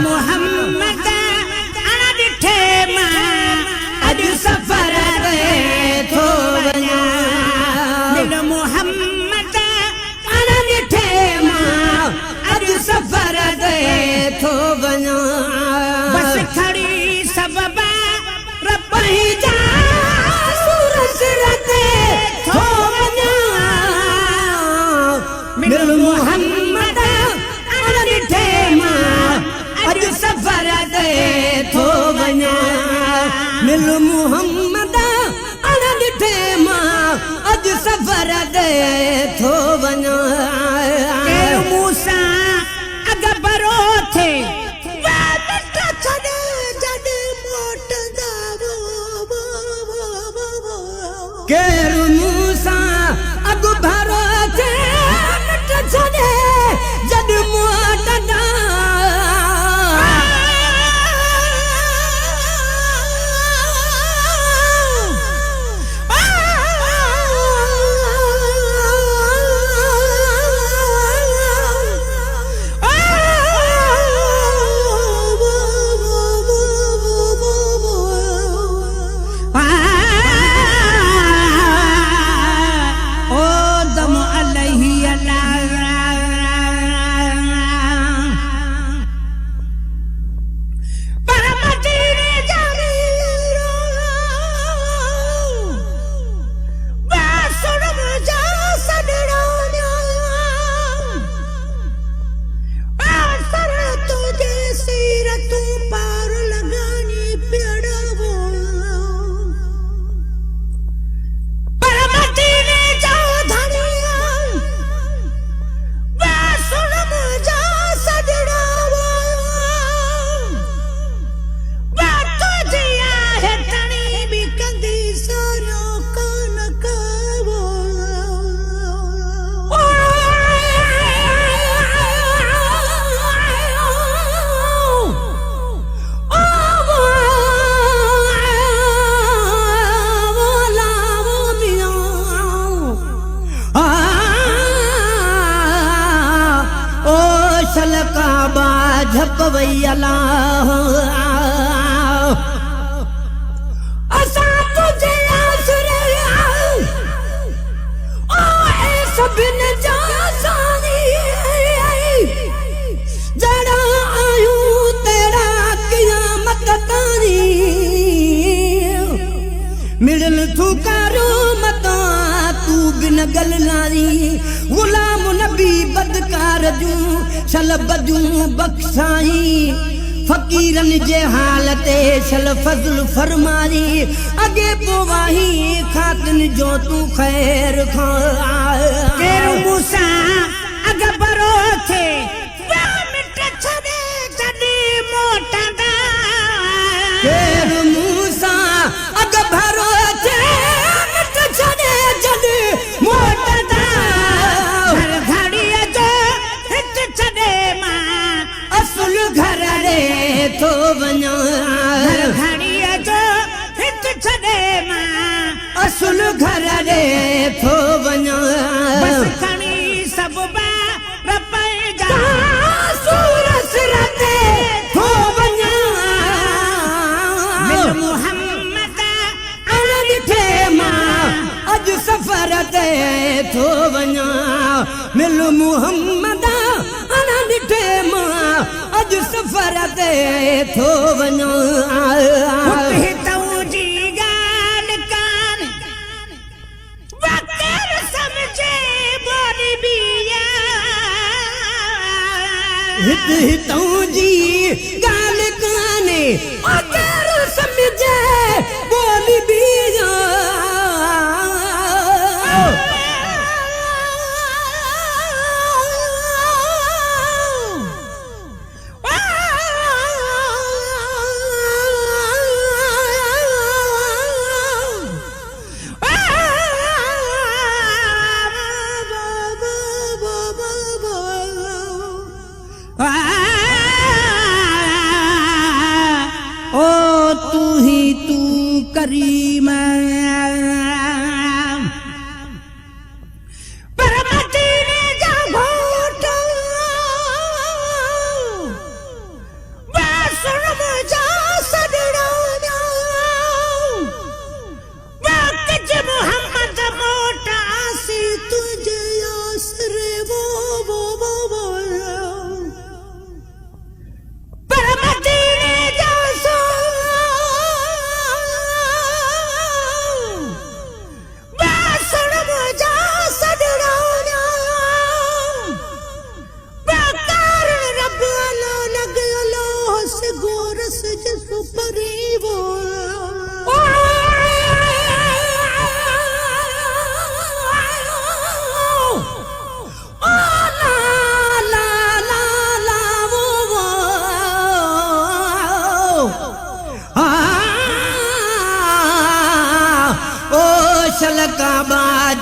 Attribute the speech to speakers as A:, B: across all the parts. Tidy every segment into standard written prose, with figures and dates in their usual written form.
A: मोहम्मद अण ॾिठे मां अॼु सफ़र ते थो वञा। मोहम्मद अण ॾिठे मां अॼु सफ़र ते थो वञा। बस खड़ी सबब रब ही जा सूरज ते थो वञा। मिल मोहम्मद अण ॾिठे मां अॼु सफ़र ते थो वञा। मिल मोहम्मद अण ॾिठे मां अॼु सफ़र ते थो वञा। मूं सां अॻ भरो थे केरु मूं सां अॻ भरो थे छॾे जॾ मोटंदा। काबा झप वई अलाह असां तुझे आसरे ओ ए सभिन जा सानी जड़ा आयूं तेरा क़यामत तानी। मिड़ल तू करो मता तू बिन गल लारी गुलाम नबी बदकार जूं शल बजूं बख्शाई। फकीरन जे हालते शल फजल फरमाई। अगे पोवाही खातिन जो तू खैर खा। केरु मूसा अग भरो थे मिट छड़े जॾी मोटंदा। केरु मूसा अग भरो थे मिट छड़े जॾी मोटंदा। हर घड़ीअ जो हित छड़े मां असुल घर रे थो वञा। हर घड़ीअ जो हित छड़े मां असुल घर रे थो वञा। बस खणी सब रब जा सूरज ते थो वञा। मिल मोहम्मद अण ॾिठे मां अॼु सफ़र ते थो वञा। मिल मोहम्मद अण ॾिठे मां अॼु सफ़र ते थो वञा। तुंहिंजी ॻाल्हि कान वक़्तु सम्झे बोली बिया। हितों जी ॻाल्हि काने वक़्तु सम्झे बोली बिया। ओ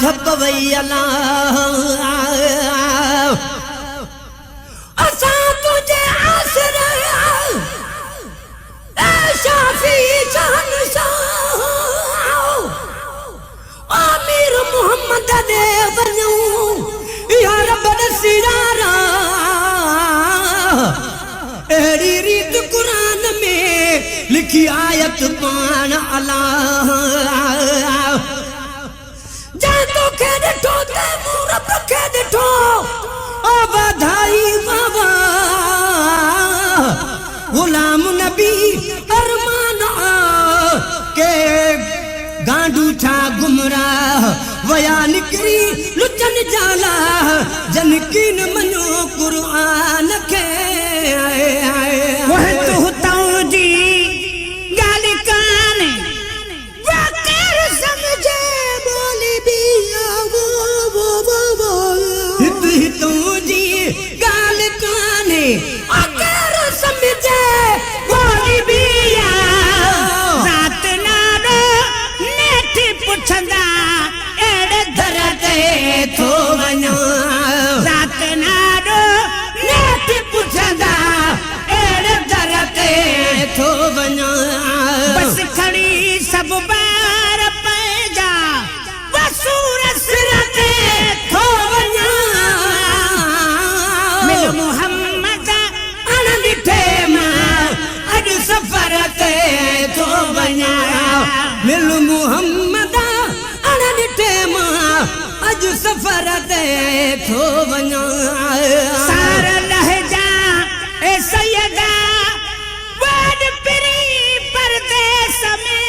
A: झप वई अलाह असां तुझे आसरा ए शाफी शहंशाह आमिर मोहम्मद दे वञूं या रब दसियारा अहिड़ी रीत क़ुरान में लिखी आयत पाण अलाह जंहिं तोखे ॾिठो ते मूं रब खे ॾिठो ओ वाधाई बाबा गुलाम नबी अरमान के गांडू छा गुमराह वया निकरी लुचन जाला जन कीन मनो कुरान के वह तू तौजी गाली काने वकर समझे बोली भी वो तौजी गाली काने वकर समझे बोली भी रात नारो नेठी पुछंदा एड़े दर ते थो वञो रात नारो नेठी पुछंदा एड़े दर ते थो वञो बस खड़ी सब बार पैजा वसूर सिर ते थो वञो मिल मोहम्मद अन ॾिठे मां अॼु सफ़र ते थो वञा मिल मोहम्मद अन ॾिठे मां अॼु सफ़र ते थो वञा सार लहजा ए सैयदा वड पिरी परदेस में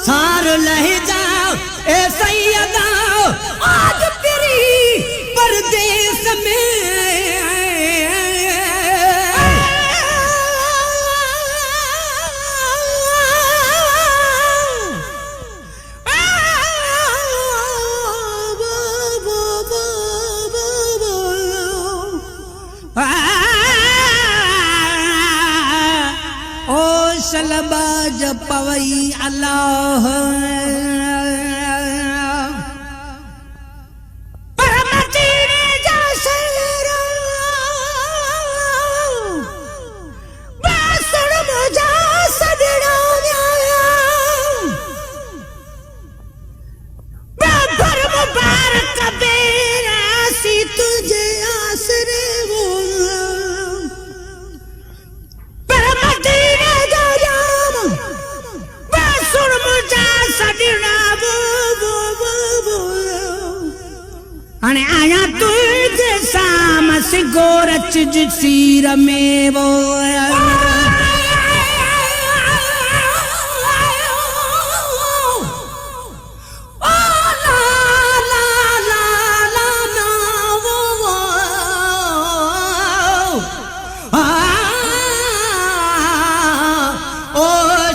A: सार लहजा ए सैयदा वड पिरी परदेस में ओ शलबा जपवई अल्लाह हाणे आया तुझे साम सिगोरच सीर में वो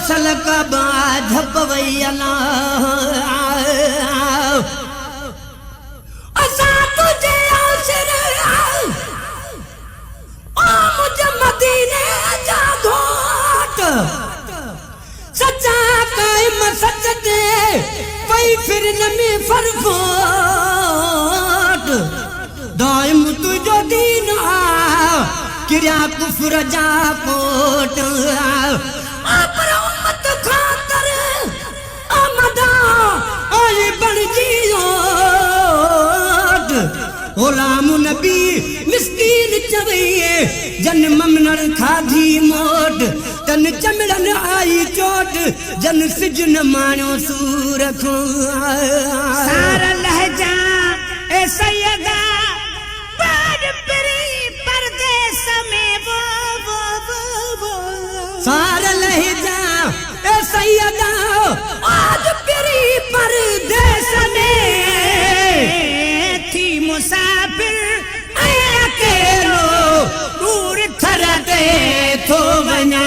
A: सलकबा झप वई अलाह असां तुझे आसरा ओ मुझे मदीने जा घोट सच्चा कायम सच ते पई फिरन में फरफोट दाइम तुझो दीन किरिया कुफर जा कोट पर उम्मत खातर आमदा आई बन जियो गुलाम नबी मिस्कीन चवैये जन ममनर खाधी मोट तन चमड़न आई चोट जन सिजन माणो सूर खो सार लहजा ए सैयदा बड़ परी परदेस में वो सार लहजा ए सैयदा आज परी परदेस में थी मुसाफिर अकेलो दूर थर ते थो वञा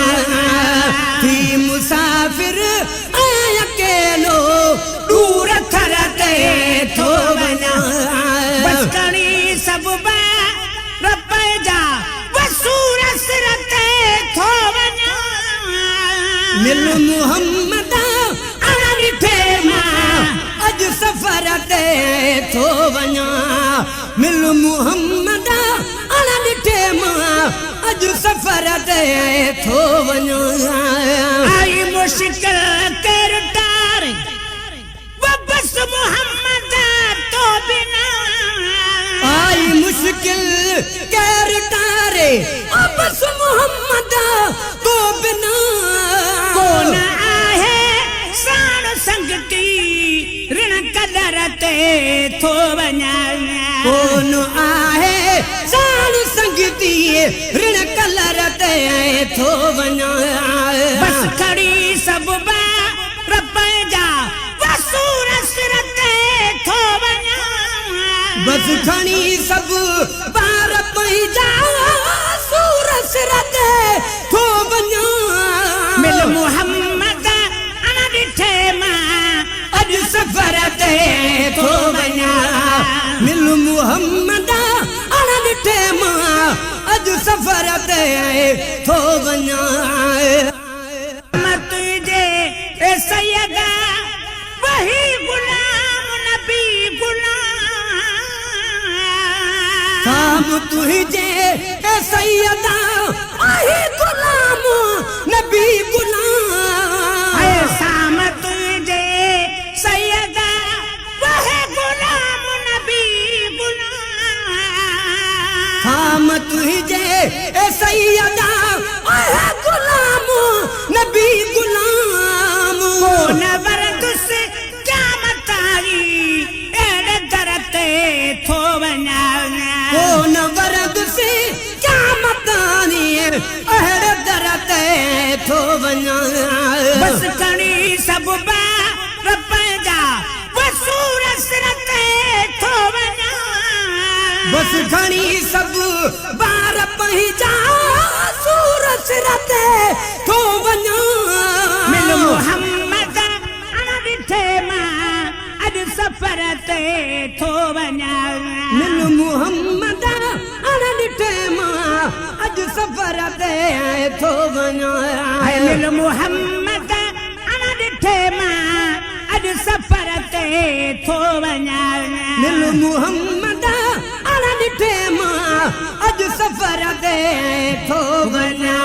A: थी मुसाफिर अकेलो दूर थर ते थो वञा बस कणी सब रुपया वसूर सिर ते थो वञा मिल मोहम्मद अन ॾिठे मां सफ़र ते थो वञा मिल मुहम्मद अण ॾिठे मां अॼु सफ़र ते थो वञा आई मुश्किल केर टार बस मुहम्मद तो बिना आई मुश्किल केर टारे बस मुहम्मद तो बिना कौन आहे साण संगती ऋण कदर ते थो वञा कौन आहे साण संगती ऋण कलर ते थो वञा बस खड़ी सब बार पंहिंजा वसूर सिर ते थो वञा बस खड़ी सब बार पंहिंजा वसूर सिर ते थो वञा मिल मुहम्मद अण ॾिठे मां अॼु सफ़र ते थो वञा मिल मुहम्मद अण ॾिठे मां अॼु सफ़र ते थो वञा तुंहिंजे सैयदा वही गुलाम नबी गुलाम साम तुंहिंजे सैयदा वही गुलाम नबी गुलाम साम तुंहिंजे सैयदा वही गुलाम नबी गुलाम साम तुंहिंजे सैयदा वही गुलाम नबी गुलाम कोन वरदुस क़यामत आई अहिड़े दर ते थो वञा कोन वरदुस क़यामत आई अहिड़े दर ते थो वञा बस खणी सब बार पंहिंजा वसूर सिर ते थो वञा बस खणी सब बार पंहिंजा वसूर सिर ते थो वञा मिल मुहम्मद अण ॾिठे मां अॼु सफ़र ते थो वञा मिल मुहम्मद अण ॾिठे मां अॼु सफ़र ते थो वञा मिल मुहम्मद अण ॾिठे मां अॼु सफ़र ते थो वञा मिल मुहम्मद अण ॾिठे मां अॼु सफ़र ते थो वञा